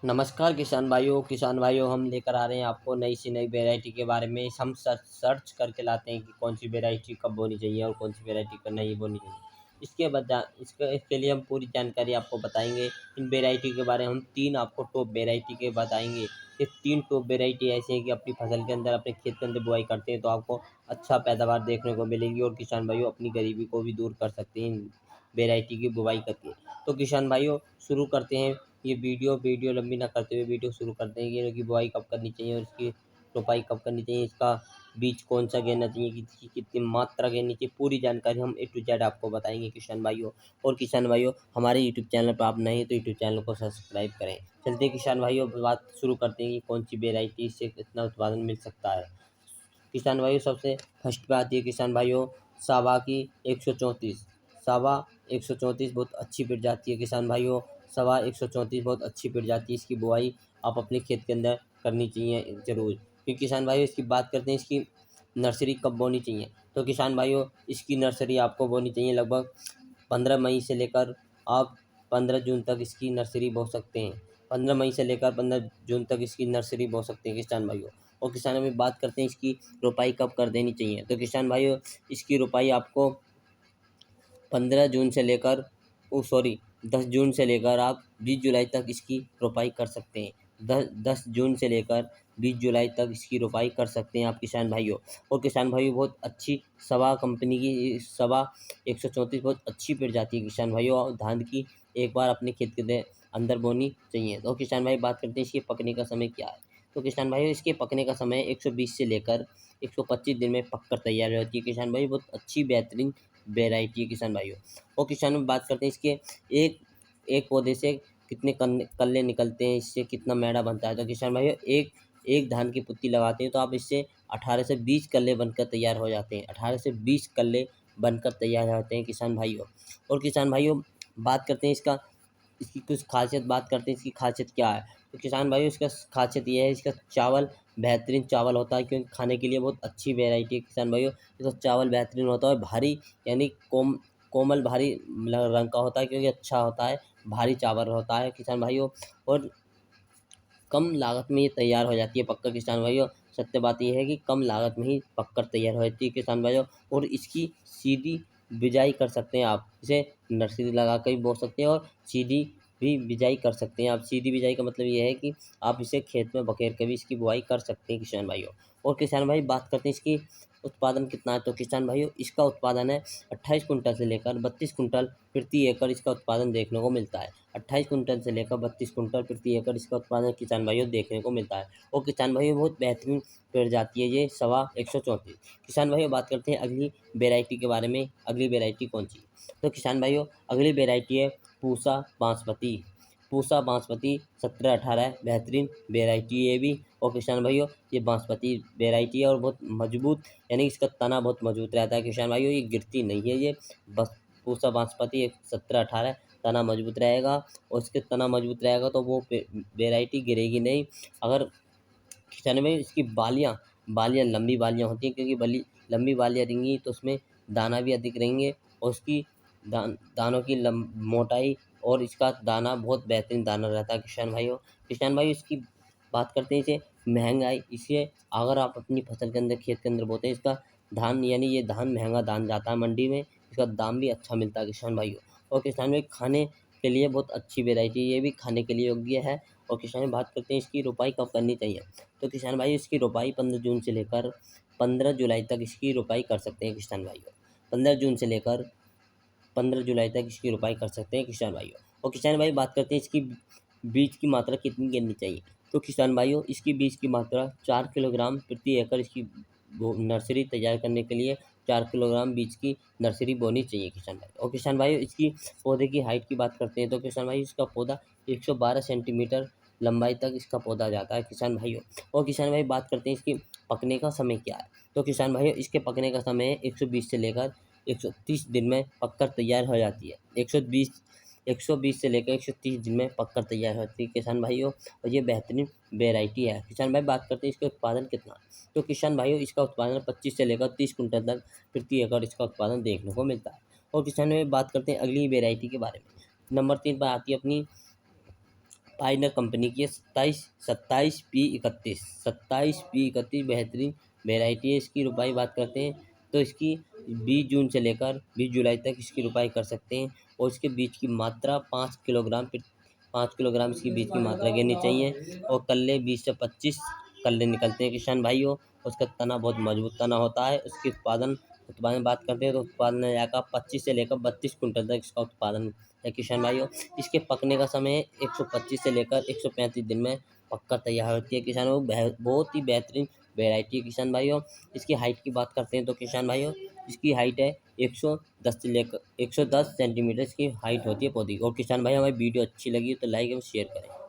नमस्कार किसान भाइयों हम लेकर आ रहे हैं आपको नई सी नई वैरायटी के बारे में। हम सर्च करके लाते हैं कि कौन सी वैरायटी कब बोनी चाहिए और कौन सी वैरायटी कब नहीं बोनी चाहिए। इसके लिए हम पूरी जानकारी आपको बताएंगे। इन वैरायटी के बारे में हम तीन आपको टॉप वैरायटी के बताएंगे। ये तीन टॉप वैरायटी ऐसी हैं कि अपनी फसल के अंदर, अपने खेत के अंदर बुआई करते हैं तो आपको अच्छा पैदावार देखने को मिलेगी और किसान भाइयों अपनी गरीबी को भी दूर कर सकते हैं इन वैरायटी की बुआई करके। तो किसान भाइयों शुरू करते हैं। ये वीडियो लंबी ना करते हुए वीडियो शुरू करते हैं कि इनकी बुआई कब करनी चाहिए और इसकी रोपाई कब करनी चाहिए, इसका बीज कौन सा गेना चाहिए, इसकी कितनी मात्रा गेनी चाहिए, पूरी जानकारी हम A to Z आपको बताएंगे किसान भाइयों। और किसान भाइयों हमारे यूट्यूब चैनल पर आप नए हैं तो यूट्यूब चैनल को सब्सक्राइब करें। चलते हैं किसान भाइयों, बात शुरू करते हैं कि कौन सी वेराइटी से कितना उत्पादन मिल सकता है। किसान भाइयों सबसे फर्स्ट पे आती है किसान भाइयों सावा की 134। सावा 134 बहुत अच्छी प्रजाति है किसान भाइयों। सावा 134 बहुत अच्छी प्रजाति है। इसकी बुआई आप अपने खेत के अंदर करनी चाहिए ज़रूर। फिर किसान भाइयों इसकी बात करते हैं, इसकी नर्सरी कब बोनी चाहिए। तो किसान भाइयों इसकी नर्सरी आपको बोनी चाहिए लगभग 15 मई से लेकर आप 15 जून तक इसकी नर्सरी बो सकते हैं। 15 मई से लेकर 15 जून तक इसकी नर्सरी बो सकते हैं किसान भाइयों। और किसानों में बात करते हैं इसकी रोपाई कब कर देनी चाहिए। तो किसान भाइयों इसकी रोपाई आपको 15 जून से लेकर 10 जून से लेकर आप 20 जुलाई तक इसकी रोपाई कर सकते हैं। 10 जून से लेकर 20 जुलाई तक इसकी रोपाई कर सकते हैं आप किसान भाइयों। और किसान भाइयों बहुत अच्छी सवा कंपनी की सवा 134 बहुत अच्छी प्रजाति है किसान भाइयों। और धान की एक बार अपने खेत के अंदर बोनी चाहिए। तो किसान भाई बात करते हैं इसके पकने का समय क्या है। तो किसान भाइयों इसके पकने का समय 120 से लेकर 125 दिन में पककर तैयार हो जाती है किसान भाई। बहुत अच्छी बेहतरीन वेराइटी है किसान भाइयों। और किसानों में बात करते हैं इसके एक एक पौधे से कितने कल्ले निकलते हैं, इससे कितना मैड़ा बनता है। तो किसान भाइयों एक एक धान की पुत्ती लगाते हैं तो आप इससे 18 से 20 कल्ले बनकर तैयार हो जाते हैं। 18 से 20 कल्ले बनकर तैयार हो जाते हैं किसान भाइयों। और किसान भाइयों बात करते हैं इसकी कुछ खासियत बात करते हैं इसकी खासियत क्या है। तो किसान भाइयों इसका खासियत ये है, इसका चावल बेहतरीन चावल होता है क्योंकि खाने के लिए बहुत अच्छी वैरायटी है किसान भाइयों। इसका चावल बेहतरीन होता है, भारी यानी कोमल भारी रंग का होता है क्योंकि अच्छा होता है, भारी चावल होता है किसान भाइयों। और कम लागत में ये तैयार हो जाती है पककर किसान भाइयों। सत्य बात ये है कि कम लागत में ही पककर तैयार हो जाती है किसान भाइयों। और इसकी सीधी बिजाई कर सकते हैं आप, इसे नर्सरी लगा कर भी बो सकते हैं और सीधी भी बिजाई कर सकते हैं आप। सीधी बिजाई का मतलब ये है कि आप इसे खेत में बखेर के भी इसकी बुआई कर सकते हैं किसान भाइयों। और किसान भाई बात करते हैं इसकी उत्पादन कितना है। तो किसान भाइयों इसका उत्पादन है 28 कुंटल से लेकर 32 कुंटल प्रति एकड़ इसका उत्पादन देखने को मिलता है। 28 कुंटल से लेकर 32 कुंटल प्रति एकड़ इसका उत्पादन किसान भाइयों देखने को मिलता है। और किसान भाइयों बहुत बेहतरीन प्रजाति है ये सवा 134। किसान भाइयों बात करते हैं अगली वेराइटी के बारे में। अगली वेराइटी कौन सी। तो किसान भाइयों अगली वेराइटी है पूसा बासमती। पूसा बासमती 17-18 बेहतरीन वेराइटी है ये भी। और किसान भाइयों ये बासमती वेराइटी है और बहुत मजबूत, यानी इसका तना बहुत मजबूत रहता है किसान भाइयों, ये गिरती नहीं है ये। बस पूसा बासमती 17-18 तना मजबूत रहेगा और इसके तना मजबूत रहेगा तो वो वेराइटी गिरेगी नहीं। अगर किसान में इसकी बालियाँ लंबी बालियाँ होती हैं क्योंकि लंबी बालियाँ रहेंगी तो उसमें दाना भी अधिक रहेंगे। और उसकी दानों की मोटाई और इसका दाना बहुत बेहतरीन दाना रहता है किसान भाइयों। किसान भाई इसकी बात करते हैं इसे महंगाई, इसे अगर आप अपनी फसल के अंदर खेत के अंदर बोते हैं इसका धान, यानी ये धान महंगा धान जाता है मंडी में, इसका दाम भी अच्छा मिलता है किसान भाइयों। और किसान भाई खाने के लिए बहुत अच्छी वेराइटी, ये भी खाने के लिए योग्य है। और किसान भाई बात करते हैं इसकी रोपाई कब करनी चाहिए। तो किसान भाई इसकी रोपाई 15 जून से लेकर 15 जुलाई तक इसकी रोपाई कर सकते हैं किसान भाइयों। 15 जून से लेकर 15 जुलाई तक इसकी रोपाई कर सकते हैं किसान भाइयों। और किसान भाई बात करते हैं इसकी बीज की मात्रा कितनी गिननी चाहिए। तो किसान भाइयों इसकी बीज की मात्रा 4 किलोग्राम प्रति एकड़ इसकी नर्सरी तैयार करने के लिए 4 किलोग्राम बीज की नर्सरी बोनी चाहिए किसान भाई। और किसान भाइयों इसकी पौधे की हाइट की बात करते हैं तो किसान भाई इसका पौधा 112 सेंटीमीटर लंबाई तक इसका पौधा जाता है किसान भाइयों। और किसान भाई बात करते हैं इसकी पकने का समय क्या है। तो किसान भाइयों इसके पकने का समय है 120 से लेकर 130 दिन में पककर तैयार हो जाती है। 120 से लेकर 130 दिन में पककर तैयार होती है किसान भाइयों। और ये बेहतरीन वेराइटी है। किसान भाई बात करते हैं इसका उत्पादन कितना। तो किसान भाइयों इसका उत्पादन 25 से लेकर 30 कुंटल तक प्रति एकड़ इसका उत्पादन देखने को मिलता है। और किसान भाई बात करते हैं अगली वेराइटी के बारे में। नंबर 3 पर आती है अपनी पायनर कंपनी की 27P31 बेहतरीन वेराइटी है। इसकी रुपाई बात करते हैं तो इसकी 20 जून से लेकर 20 जुलाई तक इसकी रुपाई कर सकते हैं। और इसके बीज की मात्रा 5 किलोग्राम इसकी बीज की मात्रा गिरनी चाहिए। और कल्ले 20 से 25 कल्ले निकलते हैं किसान भाइयों। उसका तना बहुत मजबूत तना होता है। उसकी उत्पादन बात करते हैं तो उत्पादन जाकर 25 से लेकर 32 कुंटल तक इसका उत्पादन है किसान भाइयों। इसके पकने का समय 125 से लेकर 135 दिन में पक्का तैयार होती है किसानों। बहुत ही बेहतरीन वैरायटी है किसान भाइयों। इसकी हाइट की बात करते हैं तो किसान भाइयों इसकी हाइट है 110 से लेकर 110 सेंटीमीटर इसकी हाइट होती है पौधी। और किसान भाई हमारी वीडियो अच्छी लगी तो लाइक एवं शेयर करें।